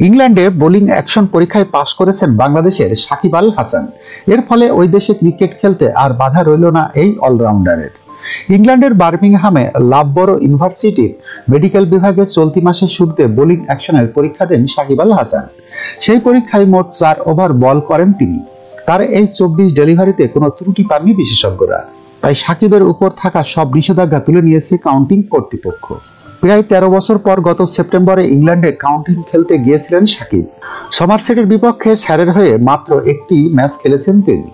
ইংল্যান্ডে bowling action পরীক্ষায় পাশ করেছেন বাংলাদেশের সাকিব আল হাসান। এর ফলে ওই দেশে ক্রিকেট খেলতে আর বাধা রইল না এই অলরাউন্ডারের। ইংল্যান্ডের বার্মিংহামে লাভবরো ইউনিভার্সিটির মেডিকেল বিভাগে চলতি মাসের শুরুতে বোলিং অ্যাকশনের পরীক্ষা দেন সাকিব আল হাসান। সেই পরীক্ষায় মোট 4 ওভার বল করেন তিনি। তার এই 24 ডেলিভারিতে কোনো ত্রুটি পাননি বিশেষজ্ঞরা। তাই সাকিবের উপর থাকা সব নিষেধাজ্ঞা তুলে নিয়েছে কাউন্টিং কর্তৃপক্ষ। প্রায় 13 বছর পর গত সেপ্টেম্বরে ইংল্যান্ডে কাউন্টিং খেলতে গিয়েছিলেন সাকিব। সমারসেটের বিপক্ষে স্যারের হয়ে মাত্র একটি ম্যাচ খেলেছেন তিনি।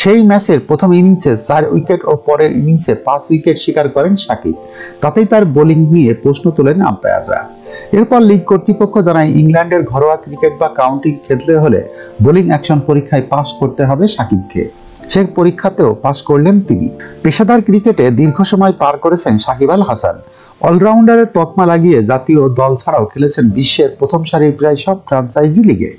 সেই ম্যাচের প্রথম ইনিংসে 4 উইকেট ও পরের ইনিংসে 5 উইকেট শিকার করেন সাকিব। তাতেই তার বোলিং নিয়ে প্রশ্ন তোলেন আম্পায়াররা। এরপর লিগ কর্তৃপক্ষ জানায়, ইংল্যান্ডের ঘরোয়া ক্রিকেট বা কাউন্টি খেলতে হলে বোলিং অ্যাকশন পরীক্ষায় পাস করতে হবে সাকিবকে। সে পরীক্ষাতেও পাস করলেন তিনি। পেশাদার ক্রিকেটে দীর্ঘ সময় পার করেছেন সাকিব আল হাসান। অলরাউন্ডারের তকমা লাগিয়ে জাতীয় দল ছাড়াও খেলেছেন বিশ্বের প্রথম সারির প্রায় সব ফ্র্যাঞ্চাইজি লিগে।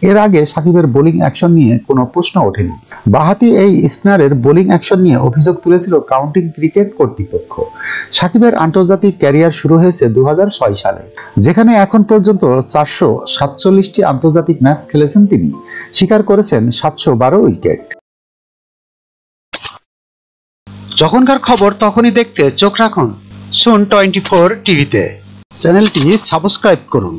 এর আগে সাকিবের বোলিং অ্যাকশন নিয়ে কোনো প্রশ্ন ওঠেনি। বাঁহাতি এই স্পিনারের বোলিং অ্যাকশন নিয়ে অভিযোগ তুলেছিল কাউন্টি ক্রিকেট কর্তৃপক্ষ। সাকিবের আন্তর্জাতিক ক্যারিয়ার শুরু হয়েছে 2006 সালে, যেখানে এখন পর্যন্ত 447টি আন্তর্জাতিক ম্যাচ খেলেছেন তিনি। শিকার করেছেন 712 উইকেট। যখনকার খবর তখনই দেখতে চোখ রাখুন সুন 24 টিভিতে। চ্যানেলটি সাবস্ক্রাইব করুন।